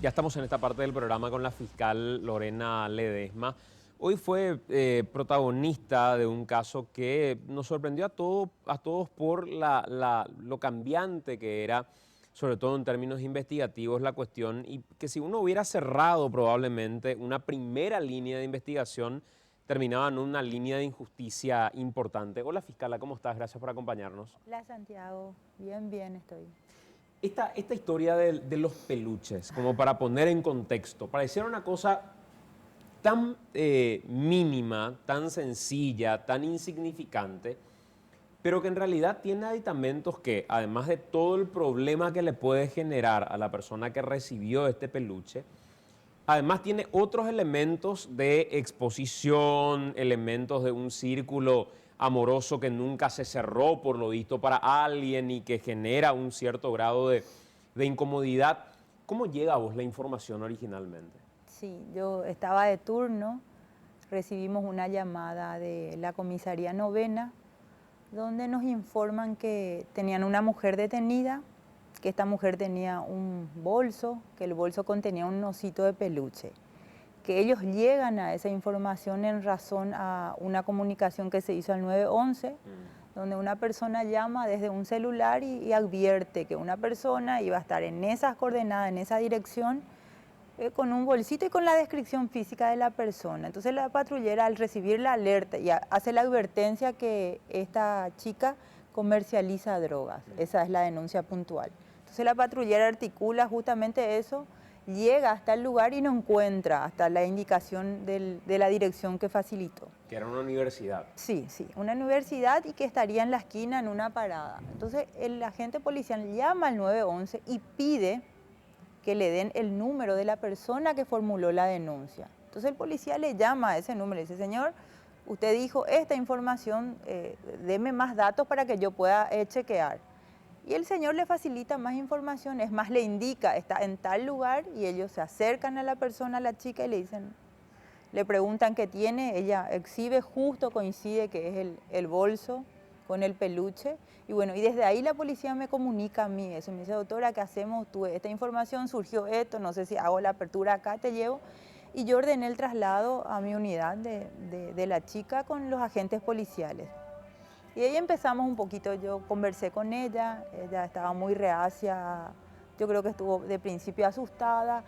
Ya estamos en esta parte del programa con la fiscal Lorena Ledesma. Hoy fue protagonista de un caso que nos sorprendió a todos por lo cambiante que era, sobre todo en términos investigativos, la cuestión, y que si uno hubiera cerrado probablemente una primera línea de investigación, terminaba en una línea de injusticia importante. Hola fiscala, ¿cómo estás? Gracias por acompañarnos. Hola Santiago, bien estoy. Esta historia de los peluches, como para poner en contexto, pareciera una cosa tan mínima, tan sencilla, tan insignificante, pero que en realidad tiene aditamentos que, además de todo el problema que le puede generar a la persona que recibió este peluche, además tiene otros elementos de exposición, elementos de un círculo amoroso que nunca se cerró por lo visto para alguien y que genera un cierto grado de incomodidad. ¿Cómo llega a vos la información originalmente? Sí, yo estaba de turno, recibimos una llamada de la comisaría novena, donde nos informan que tenían una mujer detenida, que esta mujer tenía un bolso, que el bolso contenía un osito de peluche, que ellos llegan a esa información en razón a una comunicación que se hizo al 911, donde una persona llama desde un celular y advierte que una persona iba a estar en esas coordenadas, en esa dirección, con un bolsito y con la descripción física de la persona. Entonces la patrullera, al recibir la alerta y hace la advertencia que esta chica comercializa drogas. Esa es la denuncia puntual. Entonces la patrullera articula justamente eso, llega hasta el lugar y no encuentra hasta la indicación de la dirección que facilitó. Que era una universidad. Sí, una universidad y que estaría en la esquina en una parada. Entonces el agente policial llama al 911 y pide que le den el número de la persona que formuló la denuncia. Entonces el policía le llama a ese número y dice: señor, usted dijo esta información, deme más datos para que yo pueda chequear. Y el señor le facilita más información, es más, le indica, está en tal lugar, y ellos se acercan a la persona, a la chica, y le dicen, le preguntan qué tiene, ella exhibe, justo coincide que es el bolso con el peluche, y bueno, y desde ahí la policía me comunica a mí eso, me dice: doctora, ¿qué hacemos? Tuve esta información, surgió esto, no sé si hago la apertura acá, te llevo, y yo ordené el traslado a mi unidad de la chica con los agentes policiales. Y ahí empezamos un poquito, yo conversé con ella estaba muy reacia, yo creo que estuvo de principio asustada,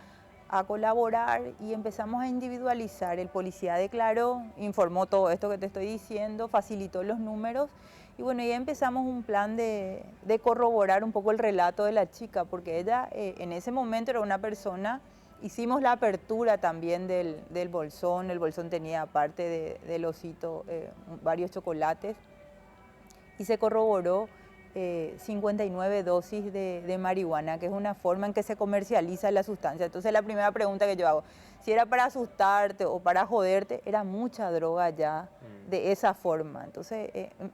a colaborar, y empezamos a individualizar. El policía declaró, informó todo esto que te estoy diciendo, facilitó los números, y bueno, ya empezamos un plan de corroborar un poco el relato de la chica, porque ella en ese momento era una persona. Hicimos la apertura también del bolsón, el bolsón tenía aparte del osito varios chocolates, y se corroboró 59 dosis de marihuana, que es una forma en que se comercializa la sustancia. Entonces la primera pregunta que yo hago, si era para asustarte o para joderte, era mucha droga ya de esa forma. Entonces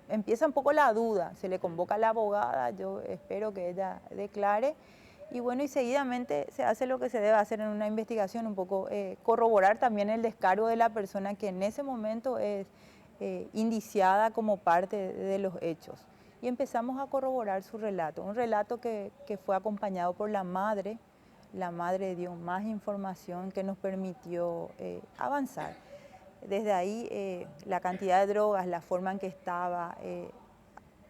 empieza un poco la duda, se le convoca a la abogada, yo espero que ella declare, y bueno, y seguidamente se hace lo que se debe hacer en una investigación, un poco corroborar también el descargo de la persona que en ese momento es indiciada como parte de los hechos. Y empezamos a corroborar su relato, un relato que fue acompañado por la madre. La madre dio más información que nos permitió avanzar. Desde ahí la cantidad de drogas, la forma en que estaba,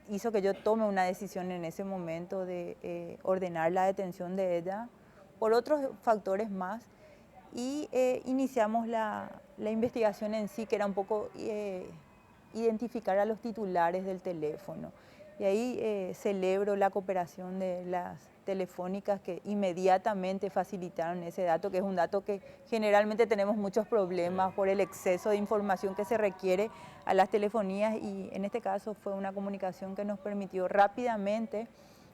hizo que yo tome una decisión en ese momento de ordenar la detención de ella por otros factores más, y iniciamos la investigación en sí, que era un poco identificar a los titulares del teléfono. Y ahí celebro la cooperación de las telefónicas que inmediatamente facilitaron ese dato, que es un dato que generalmente tenemos muchos problemas por el exceso de información que se requiere a las telefonías, y en este caso fue una comunicación que nos permitió rápidamente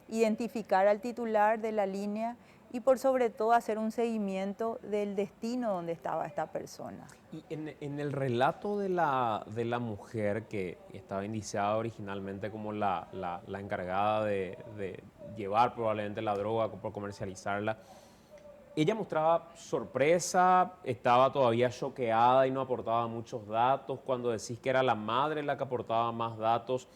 identificar al titular de la línea y por sobre todo hacer un seguimiento del destino donde estaba esta persona. Y en el relato de la mujer que estaba indiciada originalmente como la encargada de llevar probablemente la droga por comercializarla, ella mostraba sorpresa, estaba todavía choqueada y no aportaba muchos datos. Cuando decís que era la madre la que aportaba más datos,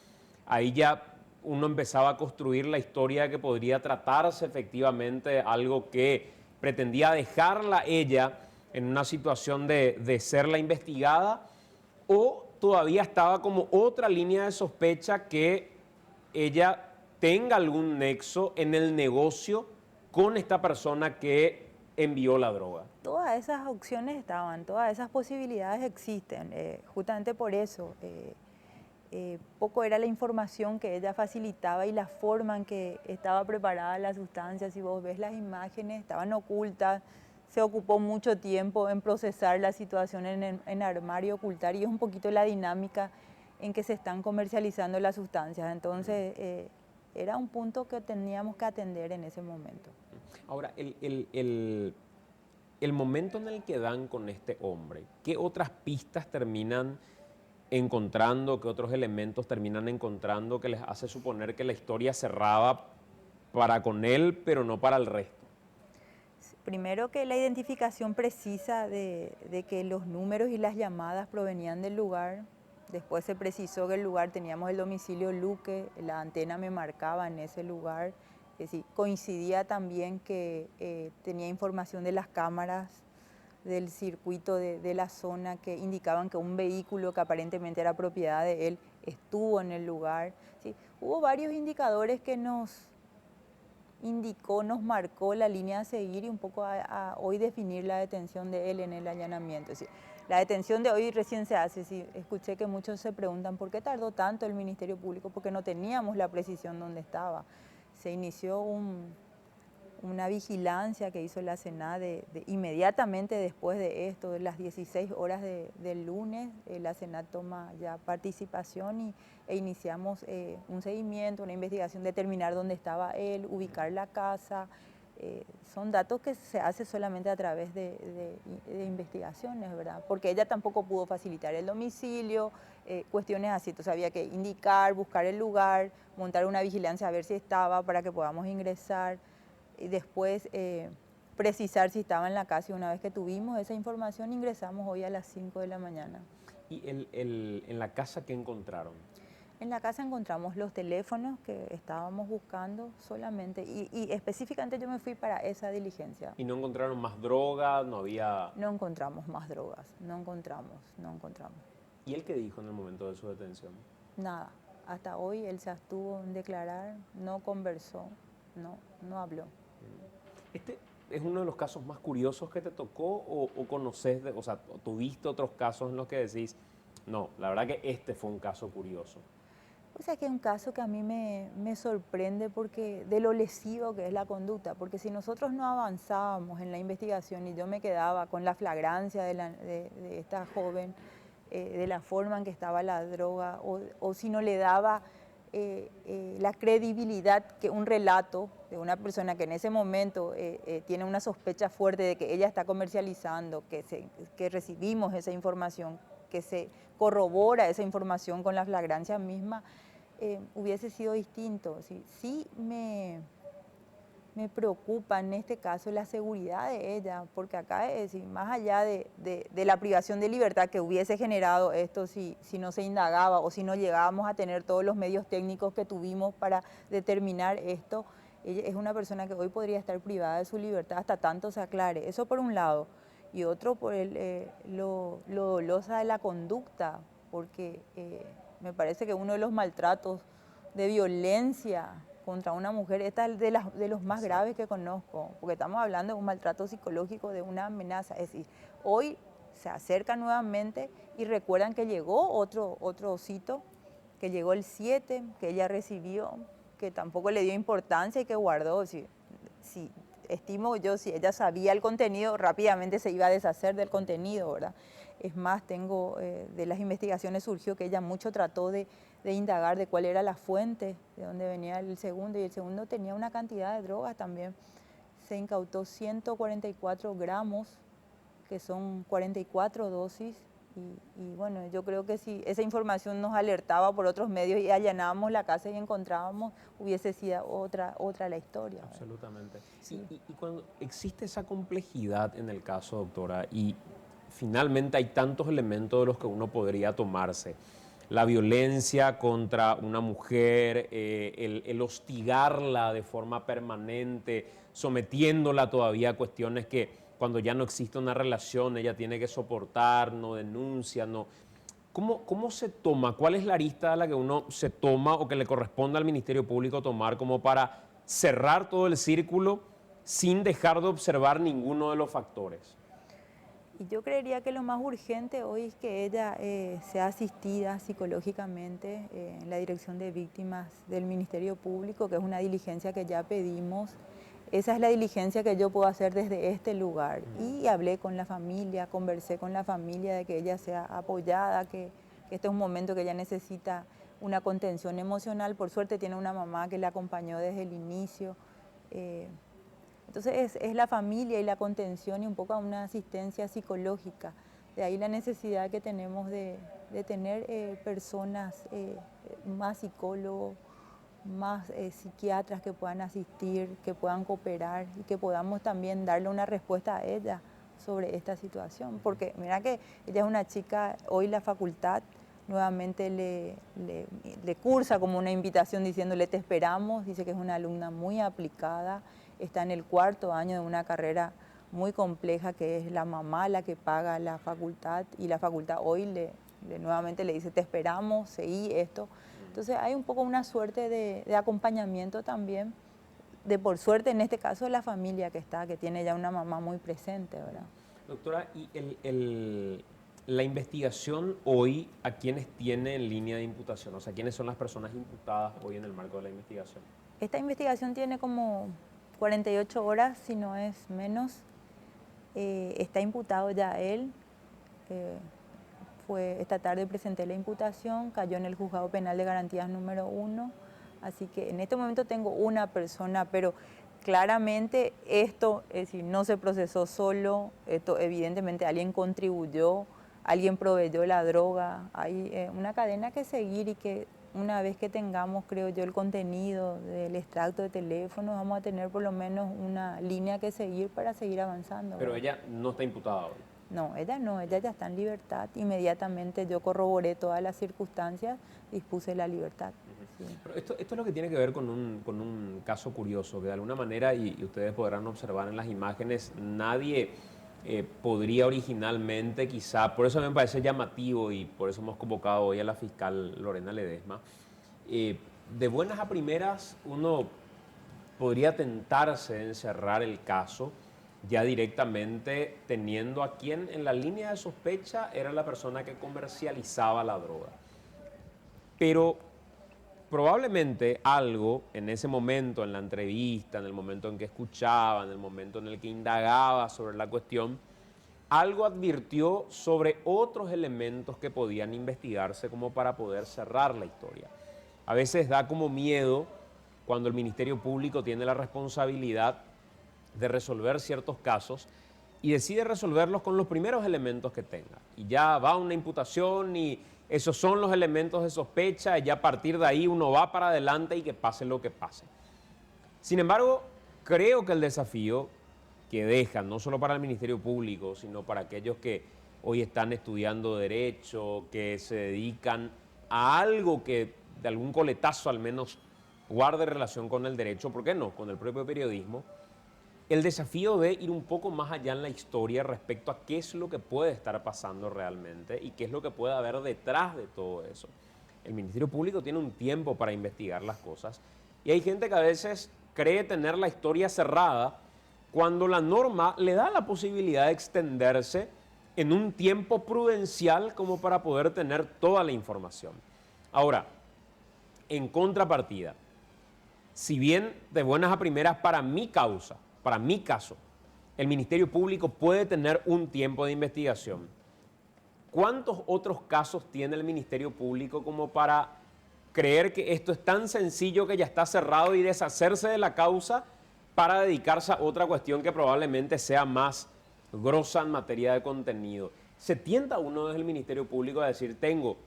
ahí ya uno empezaba a construir la historia que podría tratarse efectivamente algo que pretendía dejarla ella en una situación de ser la investigada, o todavía estaba como otra línea de sospecha que ella tenga algún nexo en el negocio con esta persona que envió la droga. Todas esas opciones estaban, todas esas posibilidades existen, justamente por eso. Poco era la información que ella facilitaba y la forma en que estaba preparada la sustancia. Si vos ves las imágenes, estaban ocultas, se ocupó mucho tiempo en procesar la situación, en armar y ocultar, y es un poquito la dinámica en que se están comercializando las sustancias. Entonces, era un punto que teníamos que atender en ese momento. Ahora, el momento en el que dan con este hombre, ¿qué otras pistas terminan encontrando, qué otros elementos terminan encontrando que les hace suponer que la historia cerraba para con él, pero no para el resto? Primero, que la identificación precisa de que los números y las llamadas provenían del lugar. Después se precisó que el lugar, teníamos el domicilio Luque, la antena me marcaba en ese lugar. Es decir, coincidía también que tenía información de las cámaras del circuito de la zona que indicaban que un vehículo que aparentemente era propiedad de él estuvo en el lugar. Sí, hubo varios indicadores que nos marcó la línea a seguir y un poco a hoy definir la detención de él en el allanamiento. Sí, la detención de hoy recién se hace. Sí, escuché que muchos se preguntan por qué tardó tanto el Ministerio Público, porque no teníamos la precisión dónde estaba. Se inició una vigilancia que hizo la SENAT inmediatamente después de esto, de las 16 horas del lunes. La SENAT toma ya participación e iniciamos un seguimiento, una investigación, determinar dónde estaba él, ubicar la casa. Son datos que se hace solamente a través de investigaciones, ¿verdad? Porque ella tampoco pudo facilitar el domicilio, cuestiones así. Entonces había que indicar, buscar el lugar, montar una vigilancia a ver si estaba para que podamos ingresar. Y después precisar si estaba en la casa, y una vez que tuvimos esa información ingresamos hoy a las 5 de la mañana. ¿Y en la casa qué encontraron? En la casa encontramos los teléfonos que estábamos buscando solamente, y específicamente yo me fui para esa diligencia. ¿Y no encontraron más droga? ¿No había...? No encontramos más drogas, no encontramos. ¿Y él qué dijo en el momento de su detención? Nada, hasta hoy él se abstuvo en declarar, no conversó, no habló. ¿Este es uno de los casos más curiosos que te tocó o conoces, o sea, tuviste otros casos en los que decís, no, la verdad que este fue un caso curioso? O sea, que es un caso que a mí me sorprende porque de lo lesivo que es la conducta, porque si nosotros no avanzábamos en la investigación y yo me quedaba con la flagrancia de esta joven, de la forma en que estaba la droga, o si no le daba la credibilidad que un relato de una persona que en ese momento tiene una sospecha fuerte de que ella está comercializando, que recibimos esa información, que se corrobora esa información con la flagrancia misma, hubiese sido distinto. Sí me preocupa en este caso la seguridad de ella, porque acá es decir, más allá de la privación de libertad que hubiese generado esto si no se indagaba o si no llegábamos a tener todos los medios técnicos que tuvimos para determinar esto, ella es una persona que hoy podría estar privada de su libertad hasta tanto se aclare. Eso por un lado. Y otro por lo dolosa de la conducta, porque me parece que uno de los maltratos de violencia contra una mujer, esta es de los más graves que conozco, porque estamos hablando de un maltrato psicológico, de una amenaza. Es decir, hoy se acercan nuevamente y recuerdan que llegó otro osito, que llegó el 7, que ella recibió, que tampoco le dio importancia y que guardó. Si estimo yo, si ella sabía el contenido, rápidamente se iba a deshacer del contenido, ¿verdad? Es más, de las investigaciones surgió que ella mucho trató de indagar de cuál era la fuente, de dónde venía el segundo, y el segundo tenía una cantidad de drogas también. Se incautó 144 gramos, que son 44 dosis, y bueno, yo creo que si esa información nos alertaba por otros medios y allanábamos la casa y encontrábamos, hubiese sido otra la historia, ¿verdad? Absolutamente. Sí. Y cuando existe esa complejidad en el caso, doctora, y finalmente hay tantos elementos de los que uno podría tomarse, la violencia contra una mujer, el hostigarla de forma permanente, sometiéndola todavía a cuestiones que cuando ya no existe una relación ella tiene que soportar, no denuncia, no. ¿Cómo se toma? ¿Cuál es la arista a la que uno se toma o que le corresponde al Ministerio Público tomar como para cerrar todo el círculo sin dejar de observar ninguno de los factores? Y yo creería que lo más urgente hoy es que ella sea asistida psicológicamente en la Dirección de Víctimas del Ministerio Público, que es una diligencia que ya pedimos. Esa es la diligencia que yo puedo hacer desde este lugar. Y hablé con la familia, conversé con la familia de que ella sea apoyada, que este es un momento que ella necesita una contención emocional. Por suerte tiene una mamá que la acompañó desde el inicio. Entonces es la familia y la contención y un poco una asistencia psicológica. De ahí la necesidad que tenemos de tener personas, más psicólogos, más psiquiatras que puedan asistir, que puedan cooperar y que podamos también darle una respuesta a ella sobre esta situación. Porque mira que ella es una chica, hoy la facultad nuevamente le cursa como una invitación diciéndole te esperamos, dice que es una alumna muy aplicada, está en el 4º año de una carrera muy compleja que es la mamá la que paga la facultad y la facultad hoy nuevamente le dice te esperamos, seguí esto. Entonces hay un poco una suerte de acompañamiento también, de por suerte en este caso de la familia que tiene ya una mamá muy presente, ¿verdad? Doctora, ¿y la investigación hoy a quiénes tiene en línea de imputación? O sea, ¿quiénes son las personas imputadas hoy en el marco de la investigación? Esta investigación tiene como 48 horas, si no es menos. Está imputado ya él. Esta tarde presenté la imputación, cayó en el Juzgado Penal de Garantías número 1. Así que en este momento tengo una persona, pero claramente esto, es decir, no se procesó solo, esto evidentemente alguien contribuyó, alguien proveyó la droga. Hay una cadena que seguir y que una vez que tengamos, creo yo, el contenido del extracto de teléfono, vamos a tener por lo menos una línea que seguir para seguir avanzando. Pero ¿verdad? ella no está imputada hoy. No, ella ya está en libertad. Inmediatamente yo corroboré todas las circunstancias, dispuse la libertad. Sí. Pero esto es lo que tiene que ver con un caso curioso, que de alguna manera, y ustedes podrán observar en las imágenes, nadie podría originalmente quizá, por eso me parece llamativo y por eso hemos convocado hoy a la fiscal Lorena Ledesma, de buenas a primeras uno podría tentarse en cerrar el caso ya directamente teniendo a quien en la línea de sospecha era la persona que comercializaba la droga. Pero probablemente algo en ese momento, en la entrevista, en el momento en que escuchaba, en el momento en el que indagaba sobre la cuestión, algo advirtió sobre otros elementos que podían investigarse como para poder cerrar la historia. A veces da como miedo cuando el Ministerio Público tiene la responsabilidad de resolver ciertos casos y decide resolverlos con los primeros elementos que tenga. Y ya va una imputación y esos son los elementos de sospecha y ya a partir de ahí uno va para adelante y que pase lo que pase. Sin embargo, creo que el desafío que deja, no solo para el Ministerio Público, sino para aquellos que hoy están estudiando Derecho, que se dedican a algo que de algún coletazo al menos guarde relación con el derecho, ¿por qué no?, con el propio periodismo, el desafío de ir un poco más allá en la historia respecto a qué es lo que puede estar pasando realmente y qué es lo que puede haber detrás de todo eso. El Ministerio Público tiene un tiempo para investigar las cosas y hay gente que a veces cree tener la historia cerrada cuando la norma le da la posibilidad de extenderse en un tiempo prudencial como para poder tener toda la información. Ahora, en contrapartida, si bien de buenas a primeras para mi causa, para mi caso, el Ministerio Público puede tener un tiempo de investigación, ¿cuántos otros casos tiene el Ministerio Público como para creer que esto es tan sencillo que ya está cerrado y deshacerse de la causa para dedicarse a otra cuestión que probablemente sea más grosa en materia de contenido? Se tienta uno desde el Ministerio Público a decir, tengo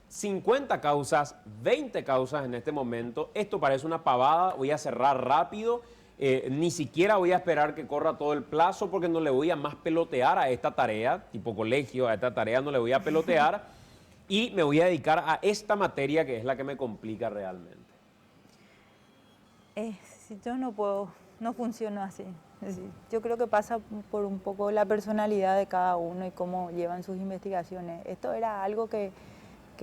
50 causas, 20 causas en este momento, esto parece una pavada, voy a cerrar rápido, ni siquiera voy a esperar que corra todo el plazo porque no le voy a más pelotear a esta tarea, tipo colegio, a esta tarea no le voy a pelotear, y me voy a dedicar a esta materia que es la que me complica realmente. Si yo no puedo, no funciona así. Es decir, yo creo que pasa por un poco la personalidad de cada uno y cómo llevan sus investigaciones. Esto era algo que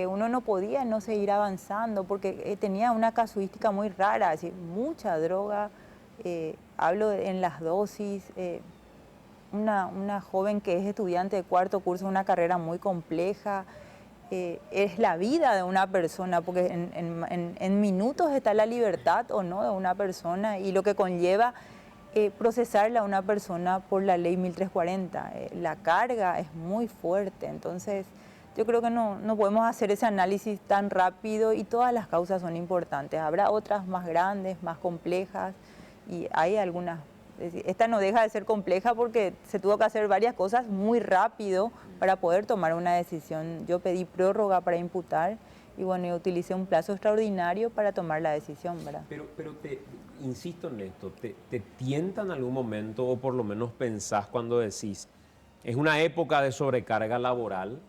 uno no podía no seguir avanzando porque tenía una casuística muy rara, es decir, mucha droga, en las dosis, una joven que es estudiante de cuarto curso, una carrera muy compleja, es la vida de una persona, porque en minutos está la libertad o no de una persona y lo que conlleva procesarla a una persona por la ley 1340. La carga es muy fuerte, entonces yo creo que no podemos hacer ese análisis tan rápido y todas las causas son importantes. Habrá otras más grandes, más complejas y hay algunas. Es decir, esta no deja de ser compleja porque se tuvo que hacer varias cosas muy rápido para poder tomar una decisión. Yo pedí prórroga para imputar y bueno, yo utilicé un plazo extraordinario para tomar la decisión, ¿verdad? Pero insisto en esto, ¿te tienta en algún momento o por lo menos pensás cuando decís, es una época de sobrecarga laboral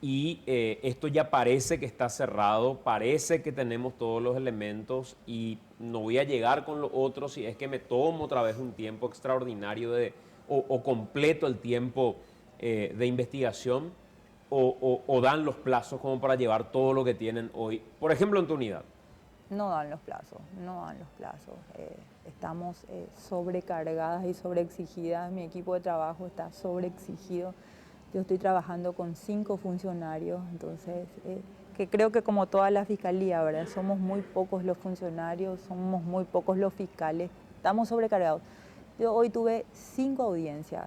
y esto ya parece que está cerrado, parece que tenemos todos los elementos y no voy a llegar con los otros si es que me tomo otra vez un tiempo extraordinario o completo el tiempo de investigación o dan los plazos como para llevar todo lo que tienen hoy, por ejemplo en tu unidad? No dan los plazos, no dan los plazos. Estamos sobrecargadas y sobreexigidas. Mi equipo de trabajo está sobreexigido. Yo estoy trabajando con 5 funcionarios, entonces, que creo que como toda la fiscalía, ¿verdad? Somos muy pocos los funcionarios, somos muy pocos los fiscales, estamos sobrecargados. Yo hoy tuve 5 audiencias,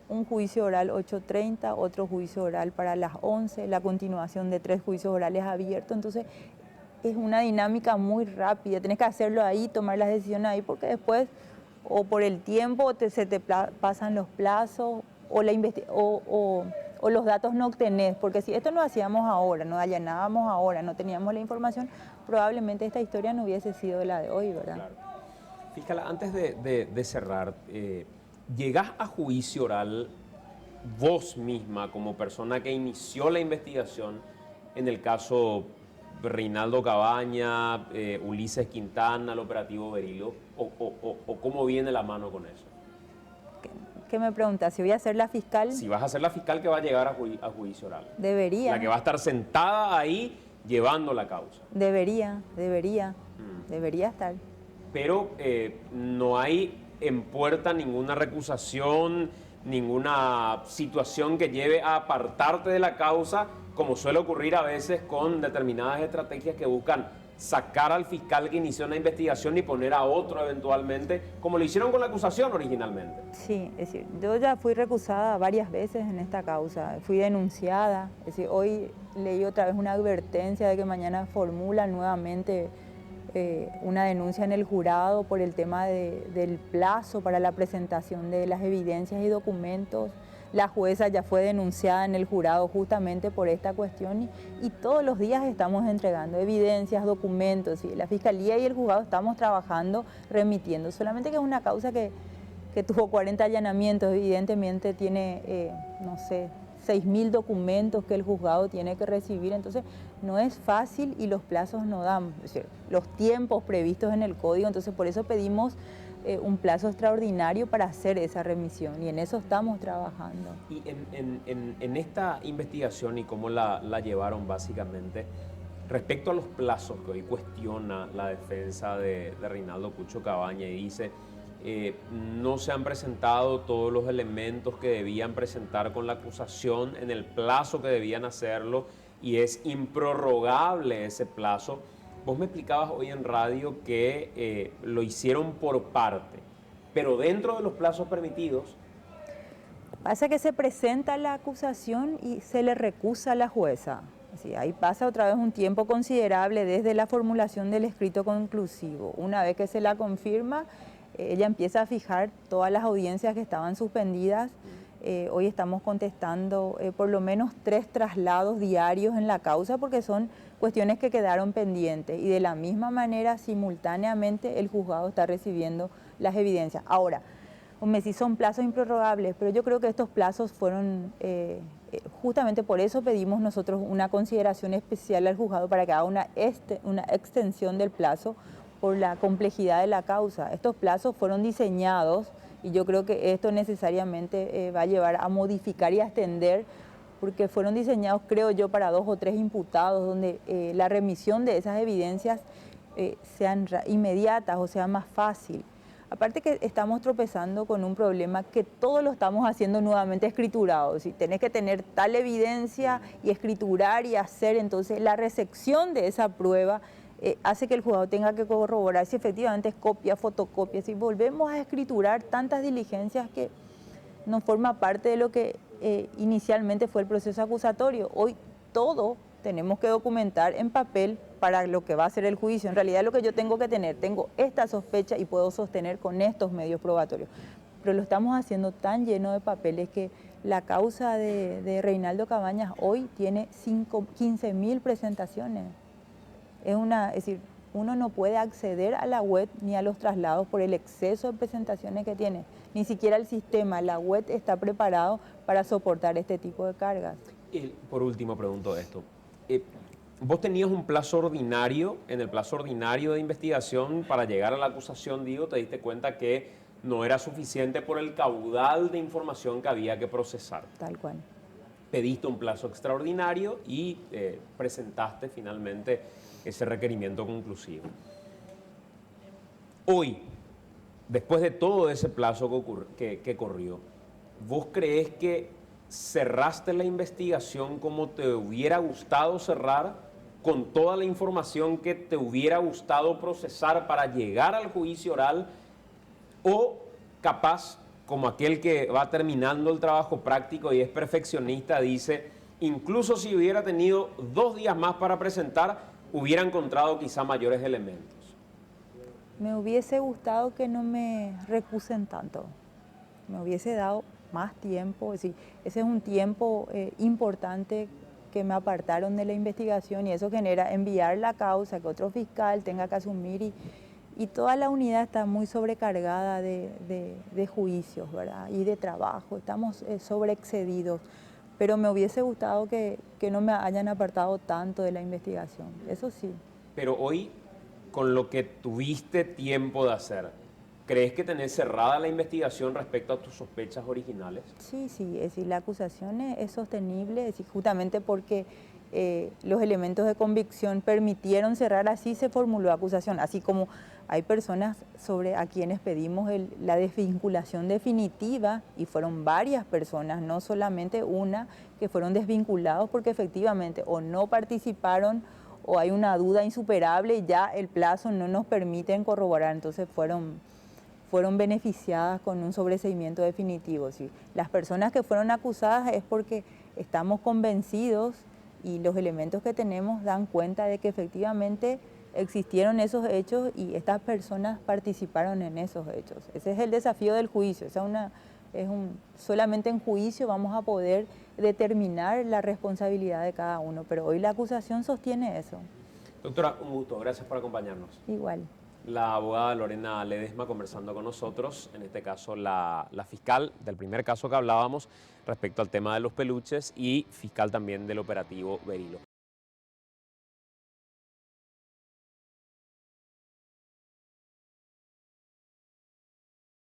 un juicio oral 8:30, otro juicio oral para las 11, la continuación de 3 juicios orales abiertos, entonces es una dinámica muy rápida, tenés que hacerlo ahí, tomar las decisiones ahí, porque después o por el tiempo se te pasan los plazos o los datos no obtenés, porque si esto no hacíamos ahora, no allanábamos ahora, no teníamos la información, probablemente esta historia no hubiese sido la de hoy, ¿verdad? Claro. Fiscal, antes de cerrar, ¿llegás a juicio oral vos misma como persona que inició la investigación en el caso Reinaldo Cabaña, Ulises Quintana, el operativo Berilo, o cómo viene la mano con eso? ¿Qué me preguntas? ¿Si voy a ser la fiscal? Si vas a ser la fiscal que va a llegar a juicio oral. Debería. La que va a estar sentada ahí llevando la causa. Debería estar. Pero no hay en puerta ninguna recusación, ninguna situación que lleve a apartarte de la causa, como suele ocurrir a veces con determinadas estrategias que buscan sacar al fiscal que inició una investigación y poner a otro eventualmente, como lo hicieron con la acusación originalmente. Sí, es decir, yo ya fui recusada varias veces en esta causa, fui denunciada, es decir, hoy leí otra vez una advertencia de que mañana formulan nuevamente una denuncia en el jurado por el tema del plazo para la presentación de las evidencias y documentos. La jueza ya fue denunciada en el jurado justamente por esta cuestión y todos los días estamos entregando evidencias, documentos, y la Fiscalía y el juzgado estamos trabajando, remitiendo. Solamente que es una causa que tuvo 40 allanamientos, evidentemente tiene, no sé, 6.000 documentos que el juzgado tiene que recibir, entonces no es fácil y los plazos no dan, es decir, los tiempos previstos en el código, entonces por eso pedimos un plazo extraordinario para hacer esa remisión y en eso estamos trabajando. Y en esta investigación y cómo la llevaron básicamente, respecto a los plazos que hoy cuestiona la defensa de Reinaldo Cucho Cabaña y dice, no se han presentado todos los elementos que debían presentar con la acusación en el plazo que debían hacerlo y es improrrogable ese plazo. Vos me explicabas hoy en radio que lo hicieron por parte, pero dentro de los plazos permitidos. Pasa que se presenta la acusación y se le recusa a la jueza. Así, ahí pasa otra vez un tiempo considerable desde la formulación del escrito conclusivo. Una vez que se la confirma, ella empieza a fijar todas las audiencias que estaban suspendidas. Hoy estamos contestando por lo menos 3 traslados diarios en la causa porque son cuestiones que quedaron pendientes y de la misma manera simultáneamente el juzgado está recibiendo las evidencias. Ahora, o me decís son plazos improrrogables, pero yo creo que estos plazos fueron, justamente por eso pedimos nosotros una consideración especial al juzgado para que haga una extensión del plazo por la complejidad de la causa. Estos plazos fueron diseñados y yo creo que esto necesariamente va a llevar a modificar y a extender, porque fueron diseñados, creo yo, para 2 o 3 imputados, donde la remisión de esas evidencias sean inmediatas o sea más fácil. Aparte que estamos tropezando con un problema que todos lo estamos haciendo nuevamente escriturado. Si tenés que tener tal evidencia y escriturar y hacer, entonces la recepción de esa prueba hace que el juzgado tenga que corroborar si efectivamente es copia, fotocopia. Si volvemos a escriturar tantas diligencias que no forma parte de lo que inicialmente fue el proceso acusatorio. Hoy todo tenemos que documentar en papel para lo que va a ser el juicio. En realidad lo que yo tengo que tener, tengo esta sospecha y puedo sostener con estos medios probatorios. Pero lo estamos haciendo tan lleno de papeles que la causa de Reinaldo Cabañas hoy tiene 15.000 presentaciones. Es decir, uno no puede acceder a la web ni a los traslados por el exceso de presentaciones que tiene. Ni siquiera el sistema, la web está preparado para soportar este tipo de cargas. Por último, pregunto esto. ¿Vos tenías un plazo ordinario, en el plazo ordinario de investigación para llegar a la acusación, digo, te diste cuenta que no era suficiente por el caudal de información que había que procesar? Tal cual. Pediste un plazo extraordinario y presentaste finalmente ese requerimiento conclusivo. Hoy, después de todo ese plazo que corrió, ¿vos creés que cerraste la investigación como te hubiera gustado cerrar, con toda la información que te hubiera gustado procesar para llegar al juicio oral, o capaz, como aquel que va terminando el trabajo práctico y es perfeccionista, dice, incluso si hubiera tenido 2 días más para presentar, hubiera encontrado quizá mayores elementos? Me hubiese gustado que no me recusen tanto, me hubiese dado más tiempo, es decir, ese es un tiempo importante que me apartaron de la investigación y eso genera enviar la causa, que otro fiscal tenga que asumir y toda la unidad está muy sobrecargada de juicios, ¿verdad? Y de trabajo, estamos sobreexcedidos, pero me hubiese gustado que no me hayan apartado tanto de la investigación, eso sí. Pero hoy, con lo que tuviste tiempo de hacer, ¿crees que tenés cerrada la investigación respecto a tus sospechas originales? Sí, es decir, la acusación es sostenible, es decir, justamente porque los elementos de convicción permitieron cerrar, así se formuló acusación, así como hay personas a quienes pedimos la desvinculación definitiva y fueron varias personas, no solamente una, que fueron desvinculados porque efectivamente o no participaron o hay una duda insuperable y ya el plazo no nos permite corroborar, entonces fueron beneficiadas con un sobreseimiento definitivo. ¿Sí? Las personas que fueron acusadas es porque estamos convencidos y los elementos que tenemos dan cuenta de que efectivamente existieron esos hechos y estas personas participaron en esos hechos. Ese es el desafío del juicio. Solamente en juicio vamos a poder determinar la responsabilidad de cada uno, pero hoy la acusación sostiene eso. Doctora, un gusto. Gracias por acompañarnos. Igual. La abogada Lorena Ledesma conversando con nosotros, en este caso la fiscal del primer caso que hablábamos respecto al tema de los peluches y fiscal también del operativo Berilo.